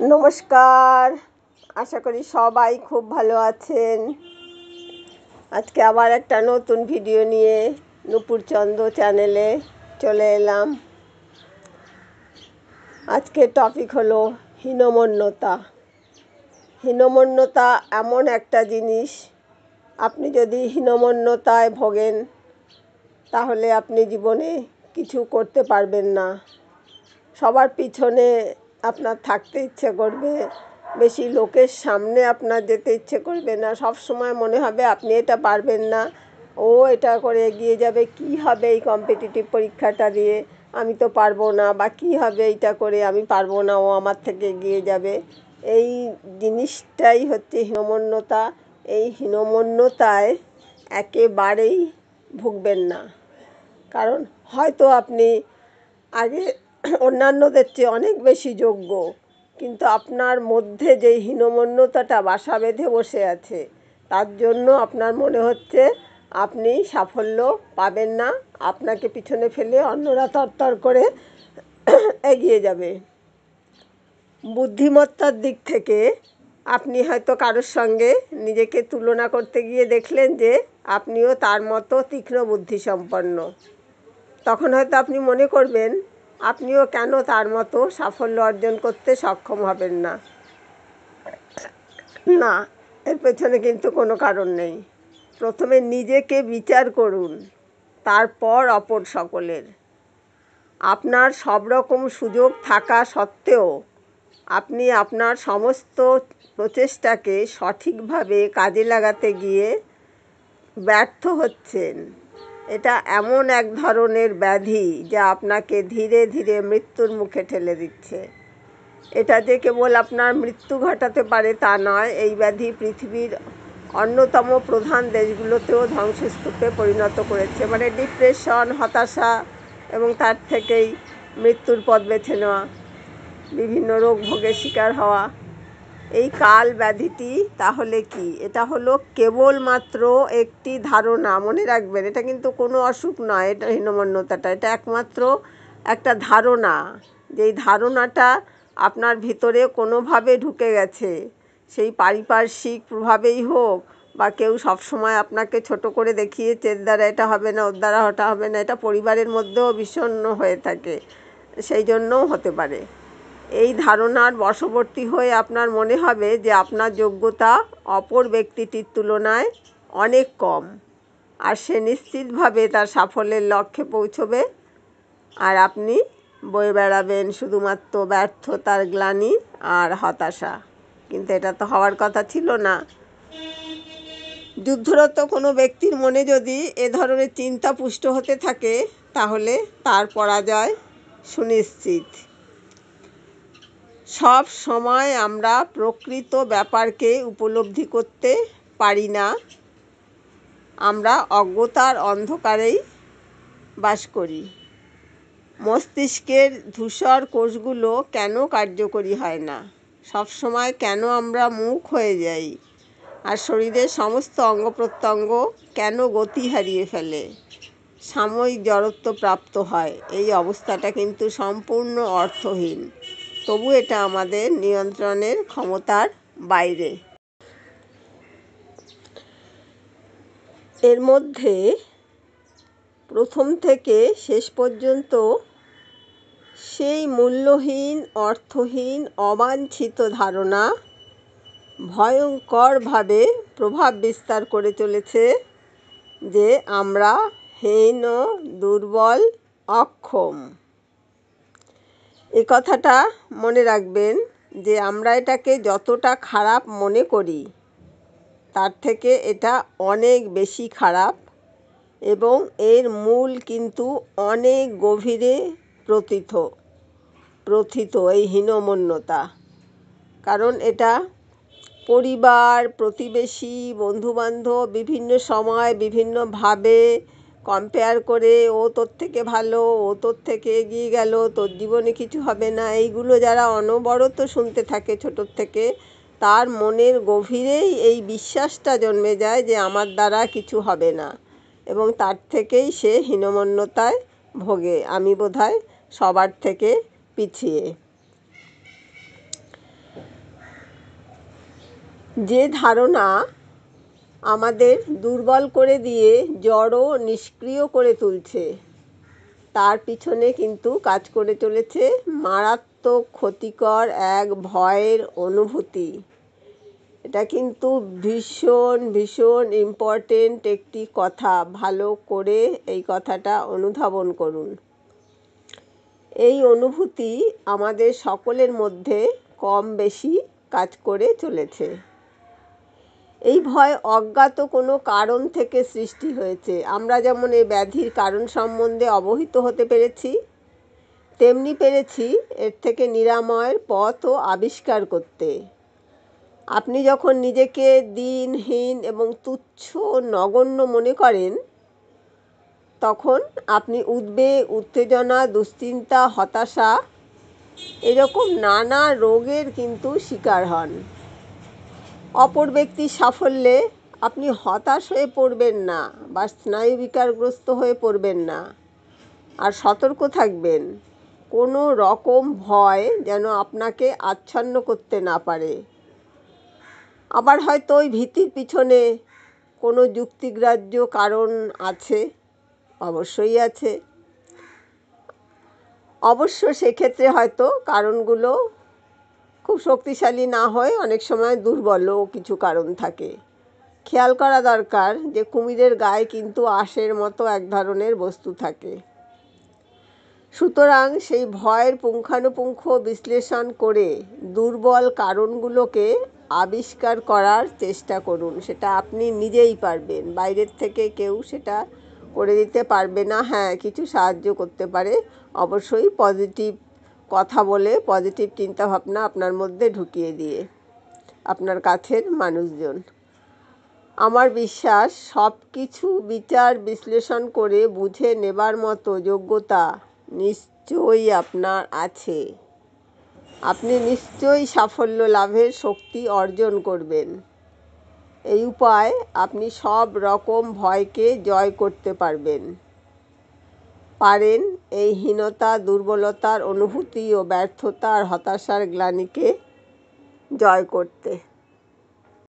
নমস্কার, আশা করি সবাই খুব ভালো আছেন। আজকে আবার একটা নতুন ভিডিও নিয়ে নূপুর চন্দ চ্যানেলে চলে এলাম। আজকে টপিক হলো হীনমন্যতা। হীনমন্যতা এমন একটা জিনিস, আপনি যদি হীনমন্যতায় ভোগেন তাহলে আপনি জীবনে কিছু করতে পারবেন না। সবার পিছনে আপনার থাকতে ইচ্ছে করবে, বেশি লোকের সামনে আপনার যেতে ইচ্ছে করবে না। সব সময় মনে হবে আপনি এটা পারবেন না, ও এটা করে এগিয়ে যাবে, কি হবে এই কম্পিটিটিভ পরীক্ষাটা দিয়ে, আমি তো পারবো না, বা কি হবে এইটা করে, আমি পারবো না, ও আমার থেকে এগিয়ে যাবে। এই জিনিসটাই হচ্ছে হীনমন্যতা। এই হীনমন্যতায় একেবারেই ভুগবেন না। কারণ হয়তো আপনি আগে অন্যান্যদের চেয়ে অনেক বেশি যোগ্য, কিন্তু আপনার মধ্যে যে হীনমন্যতাটা বাসা বেঁধে বসে আছে, তার জন্য আপনার মনে হচ্ছে আপনি সাফল্য পাবেন না, আপনাকে পিছনে ফেলে অন্যরা তরতর করে এগিয়ে যাবে। বুদ্ধিমত্তার দিক থেকে আপনি হয়তো কারোর সঙ্গে নিজেকে তুলনা করতে গিয়ে দেখলেন যে আপনিও তার মতো তীক্ষ্ণ বুদ্ধিসম্পন্ন। তখন হয়তো আপনি মনে করবেন আপনিও কেন তার মতো সাফল্য অর্জন করতে সক্ষম হবেন না। না, এর পেছনে কিন্তু কোনো কারণ নেই। প্রথমে নিজেকে বিচার করুন, তারপর অপর সকলের। আপনার সব রকম সুযোগ থাকা সত্ত্বেও আপনি আপনার সমস্ত প্রচেষ্টাকে সঠিকভাবে কাজে লাগাতে গিয়ে ব্যর্থ হচ্ছেন। এটা এমন এক ধরনের ব্যাধি যা আপনাকে ধীরে ধীরে মৃত্যুর মুখে ঠেলে দিচ্ছে। এটা যে কেবল আপনার মৃত্যু ঘটাতে পারে তা নয়, এই ব্যাধি পৃথিবীর অন্যতম প্রধান দেশগুলোতেও ধ্বংসস্তূপে পরিণত করেছে। মানে ডিপ্রেশন, হতাশা এবং তার থেকেই মৃত্যুর পথ বেছে নেওয়া, বিভিন্ন রোগ ভোগের শিকার হওয়া। এই কাল ব্যাধিটি তাহলে কি? এটা হলো কেবলমাত্র একটি ধারণা। মনে রাখবেন, এটা কিন্তু কোনো অসুখ নয়। এটা হীনমন্যতাটা, এটা একমাত্র একটা ধারণা। যেই ধারণাটা আপনার ভিতরে কোনোভাবে ঢুকে গেছে, সেই পারিপার্শ্বিক প্রভাবেই হোক, বা কেউ সবসময় আপনাকে ছোট করে দেখিয়েছে, এর দ্বারা এটা হবে না, ওর দ্বারা ওটা হবে না। এটা পরিবারের মধ্যেও বিষণ্ণ হয়ে থাকে, সেই জন্যও হতে পারে। এই ধারণার বশবর্তী হয়ে আপনার মনে হবে যে আপনার যোগ্যতা অপর ব্যক্তিটির তুলনায় অনেক কম, আর সে নিশ্চিতভাবে তার সাফল্যের লক্ষ্যে পৌঁছবে, আর আপনি বয়ে বেড়াবেন শুধুমাত্র ব্যর্থতার গ্লানি আর হতাশা। কিন্তু এটা তো হওয়ার কথা ছিল না। যুদ্ধরত কোনো ব্যক্তির মনে যদি এ ধরনের চিন্তা পুষ্ট হতে থাকে, তাহলে তার পরাজয় সুনিশ্চিত। সব সময় আমরা প্রকৃত ব্যাপারকে উপলব্ধি করতে পারি না। আমরা অজ্ঞতার অন্ধকারেই বাস করি। মস্তিষ্কের ধূসর কোষগুলো কেন কার্যকরী হয় না? সব সময় কেন আমরা মূক হয়ে যাই? আর শরীরের সমস্ত অঙ্গ প্রত্যঙ্গ কেন গতি হারিয়ে ফেলে, সাময়িক জড়ত্ব প্রাপ্ত হয়? এই অবস্থাটা কিন্তু সম্পূর্ণ অর্থহীন, তবু এটা আমাদের নিয়ন্ত্রণের ক্ষমতার বাইরে। এর মধ্যে প্রথম থেকে শেষ পর্যন্ত সেই মূল্যহীন, অর্থহীন, অবাঞ্ছিত ধারণা ভয়ঙ্করভাবে প্রভাব বিস্তার করে চলেছে যে আমরা হীন, দুর্বল, অক্ষম। এ কথাটা মনে রাখবেন যে আমরা এটাকে যতটা খারাপ মনে করি, তার থেকে এটা অনেক বেশি খারাপ, এবং এর মূল কিন্তু অনেক গভীরে প্রথিত এই হীনমন্যতা। কারণ এটা পরিবার, প্রতিবেশী, বন্ধুবান্ধব বিভিন্ন সময় বিভিন্নভাবে কম্পেয়ার করে, ও তোর থেকে ভালো, ও তোর থেকে এগিয়ে গেল, তোর জীবনে কিছু হবে না, এইগুলো যারা অনবরত শুনতে থাকে ছোটোর থেকে, তার মনের গভীরেই এই বিশ্বাসটা জন্মে যায় যে আমার দ্বারা কিছু হবে না, এবং তার থেকেই সে হীনমন্যতায় ভোগে, আমি বোধহয় সবার থেকে পিছিয়ে। যে ধারণা আমাদের দুর্বল করে দিয়ে জড় নিষ্ক্রিয় করে তুলছে, তার পিছনে কিন্তু কাজ করে চলেছে মারাত্মক ক্ষতিকর এক ভয়ের অনুভূতি। এটা কিন্তু ভীষণ ভীষণ ইম্পর্টেন্ট একটি কথা। ভালো করে এই কথাটা অনুধাবন করুন। এই অনুভূতি আমাদের সকলের মধ্যে কম বেশি কাজ করে চলেছে। এই ভয় অজ্ঞাত কোনো কারণ থেকে সৃষ্টি হয়েছে। আমরা যেমন এই ব্যাধির কারণ সম্বন্ধে অবহিত হতে পেরেছি, তেমনি পেরেছি এর থেকে নিরাময়ের পথও আবিষ্কার করতে। আপনি যখন নিজেকে দিনহীন এবং তুচ্ছ নগণ্য মনে করেন, তখন আপনি উদ্বেগ, উত্তেজনা, দুশ্চিন্তা, হতাশা এরকম নানা রোগের কিন্তু শিকার হন। অপর ব্যক্তির সাফল্যে আপনি হতাশ হয়ে পড়বেন না বা স্নায়ুবিকারগ্রস্ত হয়ে পড়বেন না। আর সতর্ক থাকবেন, কোনো রকম ভয় যেন আপনাকে আচ্ছন্ন করতে না পারে। আবার হয়তো ওই ভীতির পিছনে কোনো যুক্তিগ্রাহ্য কারণ আছে, অবশ্যই আছে। অবশ্য সেক্ষেত্রে হয়তো কারণগুলো খুব শক্তিশালী না হয়ে অনেক সময় দুর্বলও কিছু কারণ থাকে। খেয়াল করা দরকার যে কুমিরের গায়ে কিন্তু আঁশের মতো এক ধরনের বস্তু থাকে। সুতরাং সেই ভয়ের পুঙ্খানুপুঙ্খ বিশ্লেষণ করে দুর্বল কারণগুলোকে আবিষ্কার করার চেষ্টা করুন। সেটা আপনি নিজেই পারবেন, বাইরের থেকে কেউ সেটা করে দিতে পারবে না। হ্যাঁ, কিছু সাহায্য করতে পারে অবশ্যই, পজিটিভ কথা বলে, পজিটিভ চিন্তাভাবনা আপনার মধ্যে ঢুকিয়ে দিয়ে, আপনার কাছের মানুষজন। আমার বিশ্বাস সব কিছু বিচার বিশ্লেষণ করে বুঝে নেবার মতো যোগ্যতা নিশ্চয়ই আপনার আছে। আপনি নিশ্চয়ই সাফল্য লাভের শক্তি অর্জন করবেন। এই উপায় আপনি সব রকম ভয়কে জয় করতে পারেন এই হীনতা, দুর্বলতার অনুভূতি ও ব্যর্থতা আর হতাশার গ্লানিকে জয় করতে।